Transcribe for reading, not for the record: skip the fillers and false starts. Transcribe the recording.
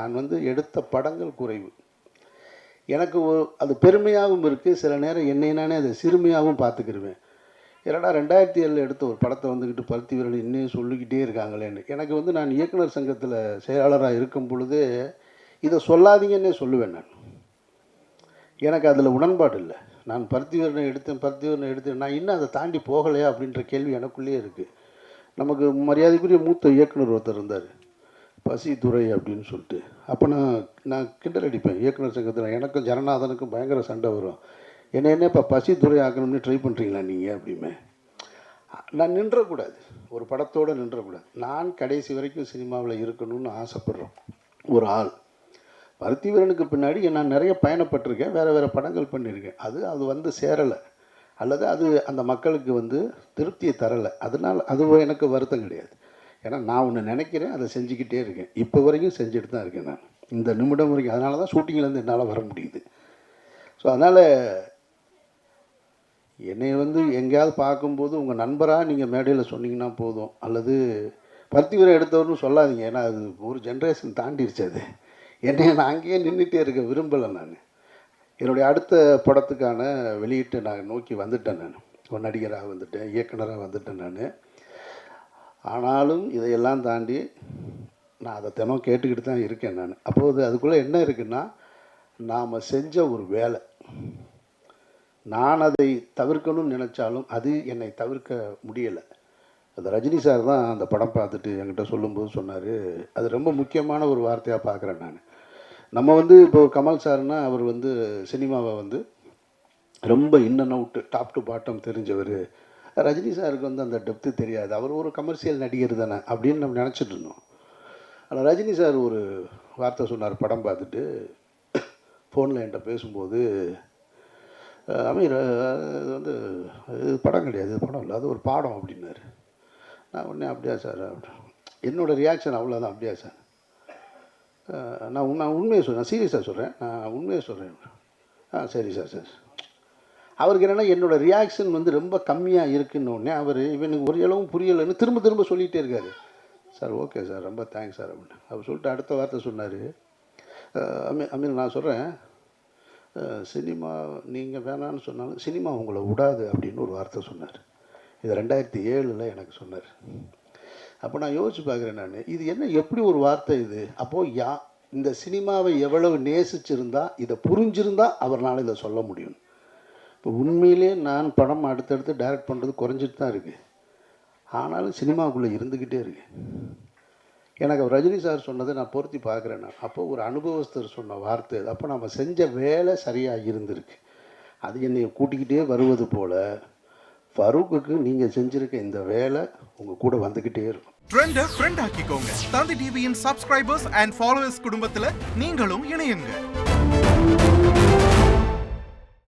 நான் எடுத்த படங்கள் குறைவு. எனக்கு அது பெருமையாகவும் இருக்குது. சில நேரம் என்னை நானே அதை சிறுமையாகவும் பார்த்துக்கிருவேன். ஏன்னா 2007 எடுத்த ஒரு படத்தை வந்துக்கிட்டு பருத்தி வீரர்கள் இன்னும் சொல்லிக்கிட்டே இருக்காங்களேன்னு. எனக்கு நான் இயக்குனர் சங்கத்தில் செயலாளராக இருக்கும் பொழுதே இதை சொல்லாதீங்கன்னே சொல்லுவேன். எனக்கு அதில் உடன்பாடு இல்லை. நான் பருத்தி வீரனை எடுத்தேன் நான் இன்னும் அதை தாண்டி போகலையா அப்படின்ற கேள்வி எனக்குள்ளேயே இருக்குது. நமக்கு மரியாதைக்குரிய மூத்த இயக்குனர் ஒருத்தர் இருந்தார், பசி துரை அப்படின்னு சொல்லிட்டு. அப்போ நான் கிண்டல் அடிப்பேன் இயக்குனர் சங்கத்தில். எனக்கும் ஜனநாதனுக்கும் பயங்கர சண்டை வரும். என்ன இப்போ பசி துறை ஆக்கணும்னு ட்ரை பண்ணுறீங்களா நீங்கள் அப்படிமே. நான் நின்றக்கூடாது, ஒரு படத்தோடு நின்றக்கூடாது. நான் கடைசி வரைக்கும் சினிமாவில் இருக்கணும்னு ஆசைப்பட்றோம் ஒரு ஆள். பருத்தி வீரனுக்கு பின்னாடி நான் நிறைய பயணப்பட்டிருக்கேன், வேறு படங்கள் பண்ணியிருக்கேன். அது சேரலை, அல்லது அது அந்த மக்களுக்கு திருப்தியை தரலை. அதனால் அது எனக்கு வருத்தம் கிடையாது. ஏன்னா நான் ஒன்று நினைக்கிறேன், அதை செஞ்சுக்கிட்டே இருக்கேன். இப்போ வரைக்கும் செஞ்சுட்டு தான் இருக்கேன் நான், இந்த நிமிடம் வரைக்கும். அதனால தான் ஷூட்டிங்லேருந்து என்னால் வர முடியுது. ஸோ அதனால் என்னை எங்கேயாவது பார்க்கும்போது உங்கள் நண்பராக நீங்கள் மேடையில் சொன்னீங்கன்னா போதும், அல்லது பருத்தி வீரன் எடுத்தவர்னு சொல்லாதீங்க. ஏன்னா அது ஒரு ஜென்ரேஷன் தாண்டிடுச்சு. அது நான் அங்கேயே நின்றுட்டே இருக்க விரும்பலை. நான் என்னுடைய அடுத்த படத்துக்கான வெளியீட்டை நான் நோக்கி வந்துட்டேன். நான் ஒரு நடிகராக வந்துட்டேன், இயக்குனராக வந்துட்டேன் நான். ஆனாலும் இதையெல்லாம் தாண்டி நான் அதை தினம் கேட்டுக்கிட்டு தான் இருக்கேன் நான். அப்போது அதுக்குள்ளே என்ன இருக்குன்னா, நாம் செஞ்ச ஒரு வேலை, நான் அதை தவிர்க்கணும்னு நினச்சாலும் அது என்னை தவிர்க்க முடியலை. அது ரஜினி சார் தான் அந்த படம் பார்த்துட்டு என்கிட்ட சொல்லும்போது சொன்னார், அது ரொம்ப முக்கியமான ஒரு வார்த்தையாக பார்க்குறேன் நான். நம்ம இப்போ கமல் சார்னால் அவர் சினிமாவை ரொம்ப in and out, top to bottom தெரிஞ்சவர். ரஜினி சாருக்கு அந்த டெப்த்து தெரியாது, அவர் ஒரு கமர்ஷியல் நடிகர் தானே அப்படின்னு நம்ம நினச்சிட்டு இருந்தோம். ஆனால் ரஜினி சார் ஒரு வார்த்தை சொன்னார் படம் பார்த்துட்டு, ஃபோனில் என்கிட்ட பேசும்போது, அமீர் இது இது படம் கிடையாது, இது படம் இல்லை, அது ஒரு பாடம் அப்படின்னாரு. நான் உடனே அப்படியா சார், என்னோடய ரியாக்ஷன் அவ்வளோதான். அப்படியா சார், நான் உண்மையை சொல்கிறேன், சீரியஸாக சொல்கிறேன், நான் உண்மையை சொல்கிறேன். சரி சார் சார். அவருக்கு என்னென்னா என்னோடய ரியாக்ஷன் ரொம்ப கம்மியாக இருக்குன்னொடனே அவர் இவனுக்கு ஒரு அளவும் புரியலைன்னு திரும்ப சொல்லிகிட்டே இருக்கார். சார் ஓகே சார், ரொம்ப தேங்க்ஸ் சார் அப்படின்னு அவர் சொல்லிட்டு அடுத்த வார்த்தை சொன்னார், அமீர் நான் சொல்கிறேன், சினிமா நீங்கள் வேணான்னு சொன்னாலும் சினிமா உங்களை விடாது அப்படின்னு ஒரு வார்த்தை சொன்னார். இது 2007 எனக்கு சொன்னார். அப்போ நான் யோசிச்சு பார்க்குறேன் நான், இது என்ன எப்படி ஒரு வார்த்தை இது? அப்போது இந்த சினிமாவை எவ்வளவு நேசிச்சிருந்தா, இதை புரிஞ்சிருந்தா அவர்னால இதை சொல்ல முடியும். இப்போ உண்மையிலே நான் படம் அடுத்தடுத்து டைரக்ட் பண்ணுறது குறைஞ்சிட்டு தான் இருக்குது, ஆனாலும் சினிமாவுக்குள்ளே இருந்துக்கிட்டே இருக்கு. எனக்கு ரஜினி சார் சொன்னதை நான் பொருத்தி பார்க்குறேன் நான். அப்போ ஒரு அனுபவஸ்தர் சொன்ன வார்த்தை, அப்போ நம்ம செஞ்ச வேலை சரியாக இருந்திருக்கு. அது என்னை கூட்டிக்கிட்டே வருவது போல் ஃபரூக்குக்கு நீங்கள் செஞ்சுருக்க இந்த வேலை உங்கள் கூட வந்துக்கிட்டே இருக்கும். ட்ரெண்டை ஃப்ரெண்ட் ஆக்கிக்கோங்க. தந்தி டிவியின் சப்ஸ்கிரைபர்ஸ் அண்ட் ஃபாலோவர்ஸ் குடும்பத்தில் நீங்களும் இணையுங்க.